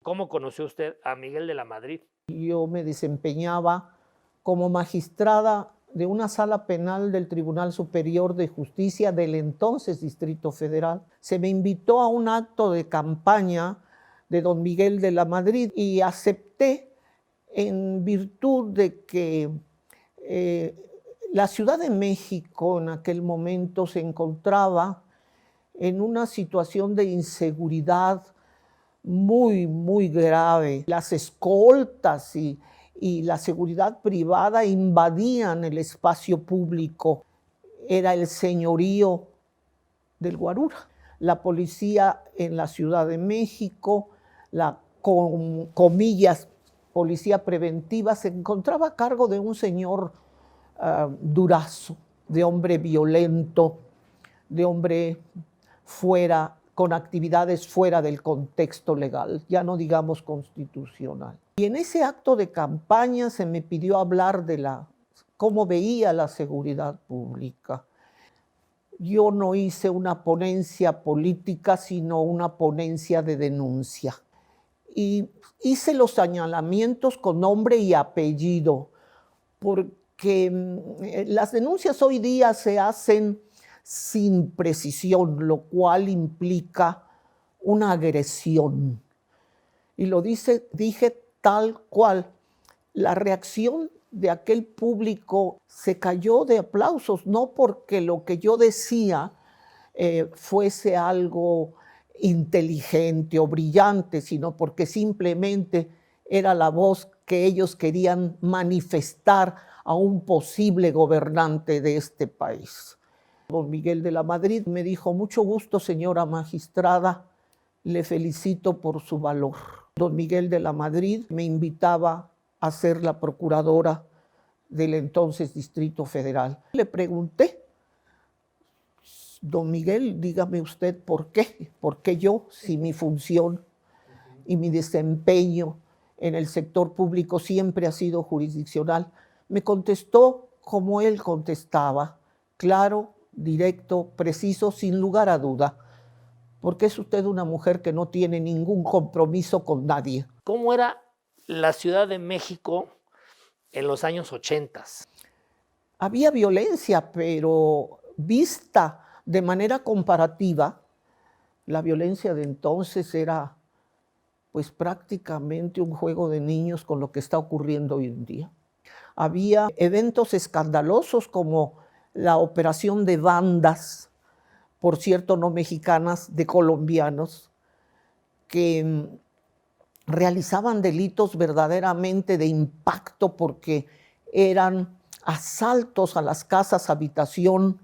¿Cómo conoció usted a Miguel de la Madrid? Yo me desempeñaba como magistrada de una sala penal del Tribunal Superior de Justicia del entonces Distrito Federal. Se me invitó a un acto de campaña de don Miguel de la Madrid y acepté en virtud de que la Ciudad de México en aquel momento se encontraba en una situación de inseguridad muy grave. Las escoltas y la seguridad privada invadían el espacio público. Era el señorío del Guarura. La policía en la Ciudad de México, la comillas policía preventiva, se encontraba a cargo de un señor Durazo, de hombre violento, de hombre con actividades fuera del contexto legal, ya no digamos constitucional. Y en ese acto de campaña se me pidió hablar de cómo veía la seguridad pública. Yo no hice una ponencia política, sino una ponencia de denuncia. Y hice los señalamientos con nombre y apellido, porque las denuncias hoy día se hacen sin precisión, lo cual implica una agresión. Y lo dije tal cual. La reacción de aquel público se cayó de aplausos, no porque lo que yo decía fuese algo inteligente o brillante, sino porque simplemente era la voz que ellos querían manifestar a un posible gobernante de este país. Don Miguel de la Madrid me dijo: mucho gusto, señora magistrada, le felicito por su valor. Don Miguel de la Madrid me invitaba a ser la procuradora del entonces Distrito Federal. Le pregunté: don Miguel, dígame usted por qué yo, si mi función y mi desempeño en el sector público siempre ha sido jurisdiccional. Me contestó como él contestaba, claro, directo, preciso, sin lugar a duda, porque es usted una mujer que no tiene ningún compromiso con nadie. ¿Cómo era la Ciudad de México en los años 80? Había violencia, pero vista de manera comparativa, la violencia de entonces era pues prácticamente un juego de niños con lo que está ocurriendo hoy en día. Había eventos escandalosos como la operación de bandas, por cierto no mexicanas, de colombianos, que realizaban delitos verdaderamente de impacto porque eran asaltos a las casas habitación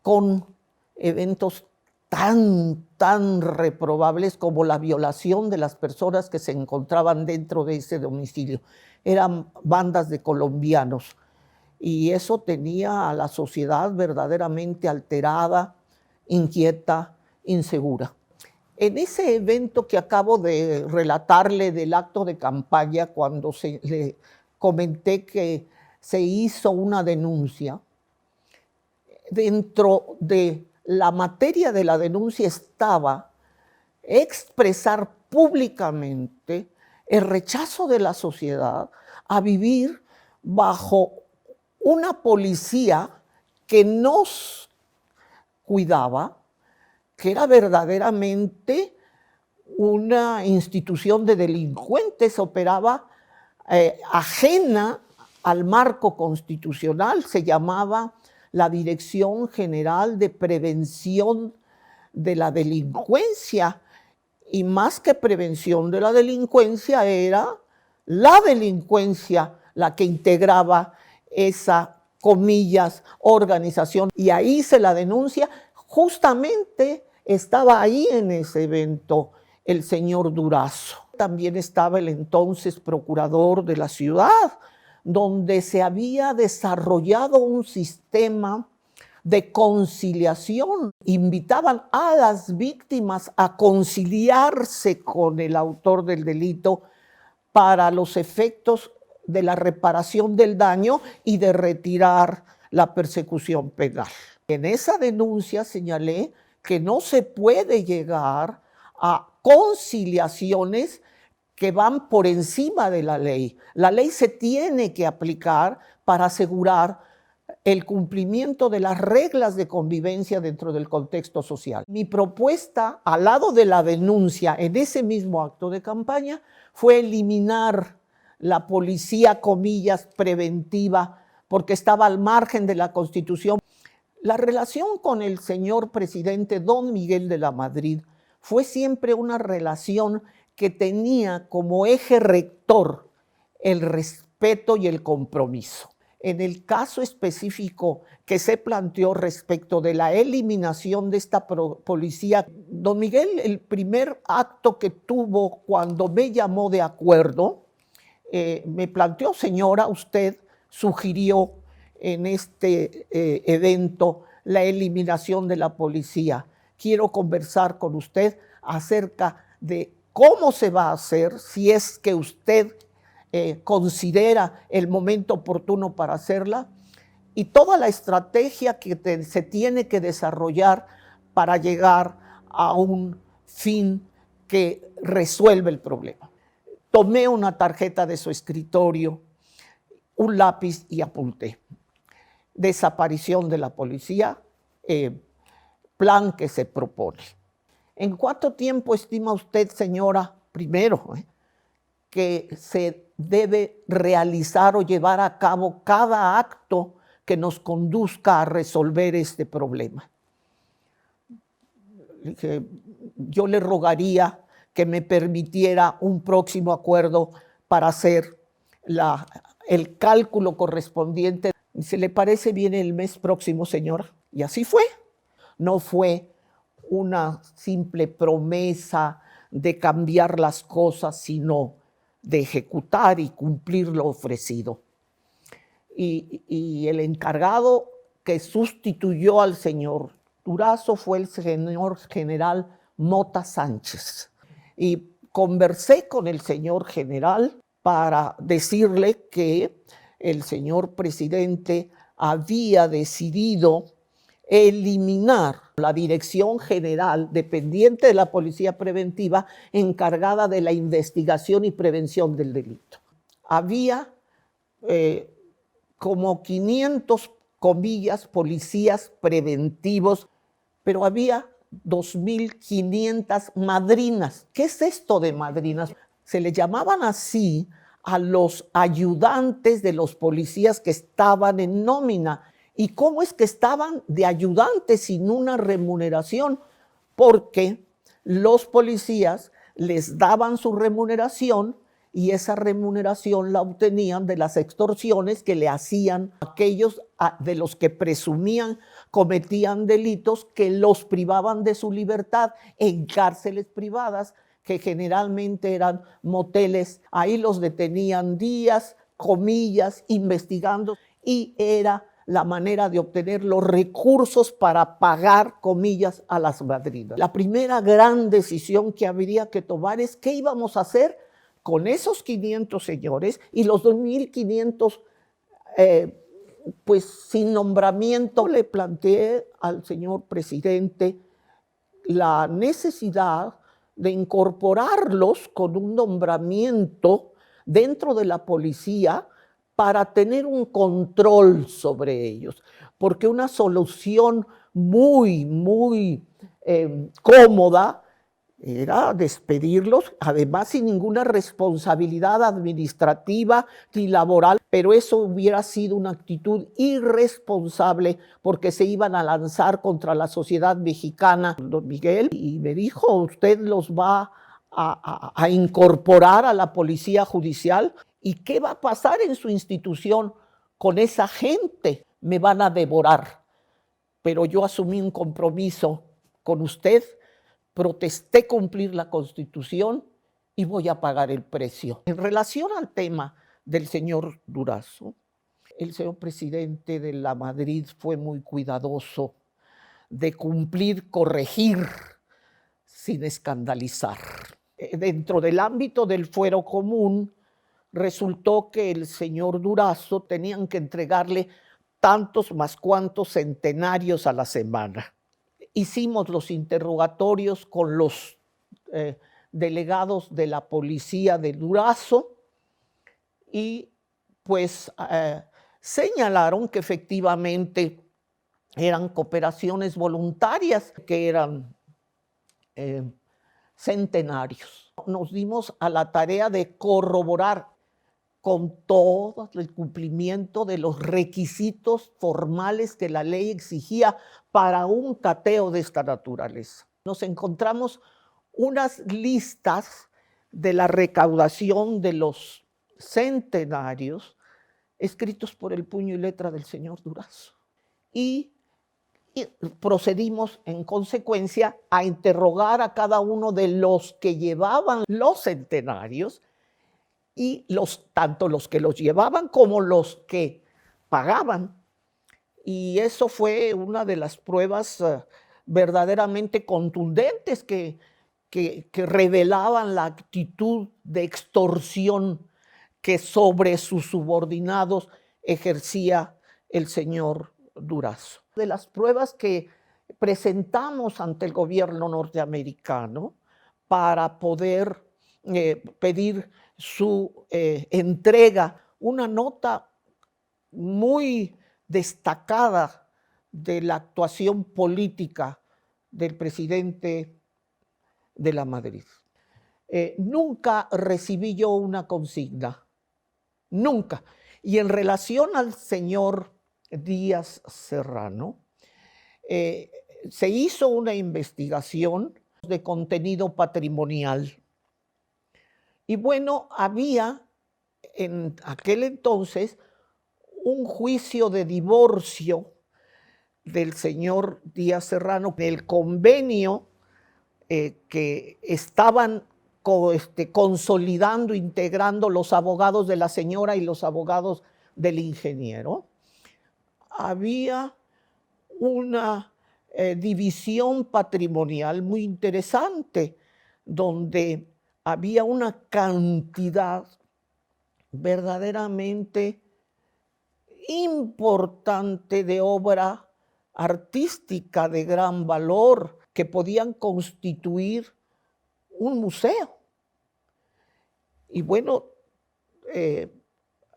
con eventos tan reprobables como la violación de las personas que se encontraban dentro de ese domicilio. Eran bandas de colombianos y eso tenía a la sociedad verdaderamente alterada, inquieta, insegura. En ese evento que acabo de relatarle del acto de campaña, cuando le comenté que se hizo una denuncia, dentro de la materia de la denuncia estaba expresar públicamente el rechazo de la sociedad a vivir bajo una policía que nos cuidaba, que era verdaderamente una institución de delincuentes, operaba ajena al marco constitucional, se llamaba la Dirección General de Prevención de la Delincuencia, y más que prevención de la delincuencia, era la delincuencia la que integraba esa, comillas, organización. Y ahí hice la denuncia. Justamente estaba ahí en ese evento el señor Durazo. También estaba el entonces procurador de la ciudad, donde se había desarrollado un sistema de conciliación. Invitaban a las víctimas a conciliarse con el autor del delito para los efectos de la reparación del daño y de retirar la persecución penal. En esa denuncia señalé que no se puede llegar a conciliaciones que van por encima de la ley. La ley se tiene que aplicar para asegurar el cumplimiento de las reglas de convivencia dentro del contexto social. Mi propuesta, al lado de la denuncia en ese mismo acto de campaña, fue eliminar la policía, comillas, preventiva, porque estaba al margen de la Constitución. La relación con el señor presidente don Miguel de la Madrid fue siempre una relación que tenía como eje rector el respeto y el compromiso. En el caso específico que se planteó respecto de la eliminación de esta policía, don Miguel, el primer acto que tuvo cuando me llamó de acuerdo, me planteó: señora, usted sugirió en este evento la eliminación de la policía. Quiero conversar con usted acerca de cómo se va a hacer, si es que usted considera el momento oportuno para hacerla, y toda la estrategia que se tiene que desarrollar para llegar a un fin que resuelve el problema. Tomé una tarjeta de su escritorio, un lápiz y apunté: desaparición de la policía, plan que se propone. ¿En cuánto tiempo estima usted, señora, primero, que se debe realizar o llevar a cabo cada acto que nos conduzca a resolver este problema? Yo le rogaría que me permitiera un próximo acuerdo para hacer el cálculo correspondiente. ¿Se le parece bien el mes próximo, señora? Y así fue. No fue una simple promesa de cambiar las cosas, sino de ejecutar y cumplir lo ofrecido. Y el encargado que sustituyó al señor Durazo fue el señor general Mota Sánchez. Y conversé con el señor general para decirle que el señor presidente había decidido eliminar la dirección general dependiente de la policía preventiva encargada de la investigación y prevención del delito. Había como 500, comillas, policías preventivos, pero había 2.500 madrinas. ¿Qué es esto de madrinas? Se le llamaban así a los ayudantes de los policías que estaban en nómina. ¿Y cómo es que estaban de ayudantes sin una remuneración? Porque los policías les daban su remuneración y esa remuneración la obtenían de las extorsiones que le hacían aquellos de los que presumían cometían delitos, que los privaban de su libertad en cárceles privadas, que generalmente eran moteles. Ahí los detenían días, comillas, investigando, y era la manera de obtener los recursos para pagar, comillas, a las madrinas. La primera gran decisión que habría que tomar es qué íbamos a hacer con esos 500 señores y los 2.500 pues sin nombramiento. Le planteé al señor presidente la necesidad de incorporarlos con un nombramiento dentro de la policía para tener un control sobre ellos, porque una solución muy cómoda era despedirlos, además sin ninguna responsabilidad administrativa ni laboral, pero eso hubiera sido una actitud irresponsable porque se iban a lanzar contra la sociedad mexicana. Don Miguel, y me dijo: usted los va a incorporar a la policía judicial, ¿y qué va a pasar en su institución con esa gente? Me van a devorar. Pero yo asumí un compromiso con usted, protesté cumplir la Constitución y voy a pagar el precio. En relación al tema del señor Durazo, el señor presidente de la Madrid fue muy cuidadoso de cumplir, corregir, sin escandalizar. Dentro del ámbito del fuero común, resultó que el señor Durazo tenían que entregarle tantos más cuantos centenarios a la semana. Hicimos los interrogatorios con los delegados de la policía de Durazo y pues señalaron que efectivamente eran cooperaciones voluntarias, que eran centenarios. Nos dimos a la tarea de corroborar con todo el cumplimiento de los requisitos formales que la ley exigía para un cateo de esta naturaleza. Nos encontramos unas listas de la recaudación de los centenarios escritos por el puño y letra del señor Durazo. Y procedimos en consecuencia a interrogar a cada uno de los que llevaban los centenarios y tanto los que los llevaban como los que pagaban. Y eso fue una de las pruebas verdaderamente contundentes que revelaban la actitud de extorsión que sobre sus subordinados ejercía el señor Durazo. De las pruebas que presentamos ante el gobierno norteamericano para poder pedir su entrega, una nota muy destacada de la actuación política del presidente de la Madrid. Nunca recibí yo una consigna, nunca. Y en relación al señor Díaz Serrano, se hizo una investigación de contenido patrimonial. Y bueno, había en aquel entonces un juicio de divorcio del señor Díaz Serrano, el convenio que estaban consolidando, integrando los abogados de la señora y los abogados del ingeniero. Había una división patrimonial muy interesante, donde había una cantidad verdaderamente importante de obra artística de gran valor que podían constituir un museo. Y bueno,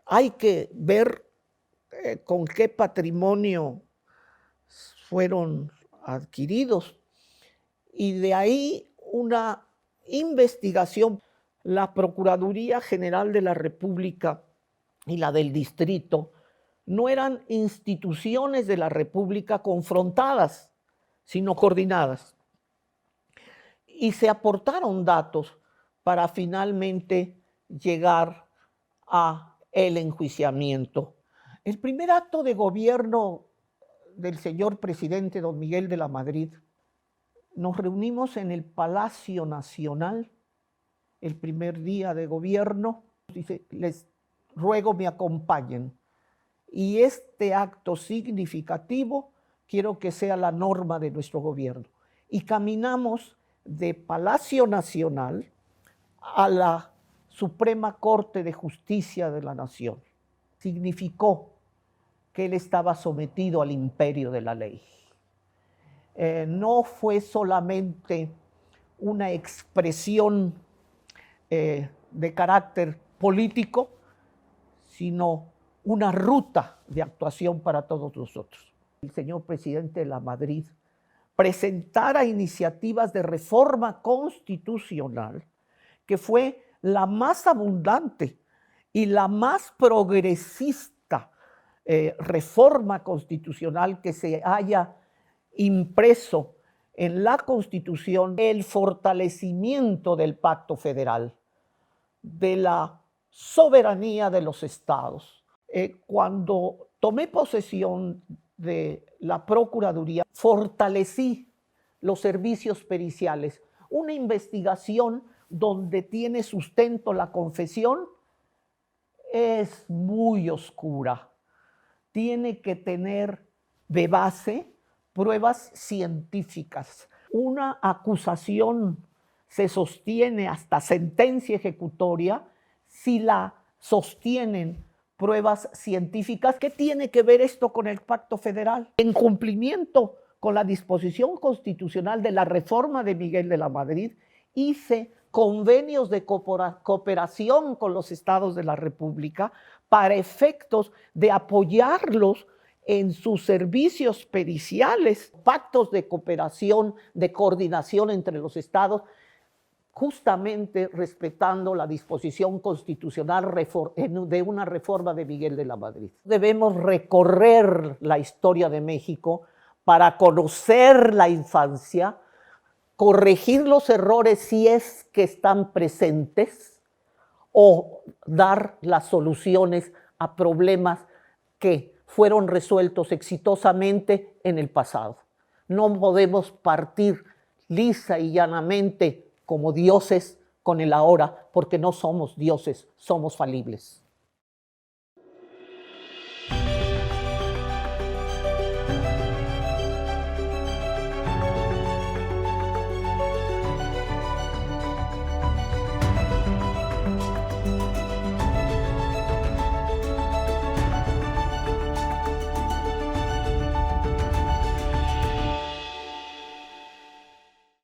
hay que ver con qué patrimonio fueron adquiridos. Y de ahí una investigación. La Procuraduría General de la República y la del Distrito no eran instituciones de la República confrontadas, sino coordinadas. Y se aportaron datos para finalmente llegar a el enjuiciamiento. El primer acto de gobierno del señor presidente don Miguel de la Madrid, nos reunimos en el Palacio Nacional el primer día de gobierno. Dice, les ruego me acompañen. Y este acto significativo quiero que sea la norma de nuestro gobierno. Y caminamos de Palacio Nacional a la Suprema Corte de Justicia de la Nación. Significó que él estaba sometido al imperio de la ley. No fue solamente una expresión de carácter político, sino una ruta de actuación para todos nosotros. El señor presidente de la Madrid presentara iniciativas de reforma constitucional, que fue la más abundante y la más progresista reforma constitucional que se haya impreso en la Constitución, el fortalecimiento del pacto federal, de la soberanía de los estados. Cuando tomé posesión de la Procuraduría, fortalecí los servicios periciales. Una investigación donde tiene sustento la confesión es muy oscura. Tiene que tener de base pruebas científicas. Una acusación se sostiene hasta sentencia ejecutoria si la sostienen pruebas científicas. ¿Qué tiene que ver esto con el Pacto Federal? En cumplimiento con la disposición constitucional de la reforma de Miguel de la Madrid, hice convenios de cooperación con los estados de la República para efectos de apoyarlos en sus servicios periciales, pactos de cooperación, de coordinación entre los estados, justamente respetando la disposición constitucional de una reforma de Miguel de la Madrid. Debemos recorrer la historia de México para conocer la infancia, corregir los errores si es que están presentes o dar las soluciones a problemas que fueron resueltos exitosamente en el pasado. No podemos partir lisa y llanamente como dioses con el ahora, porque no somos dioses, somos falibles.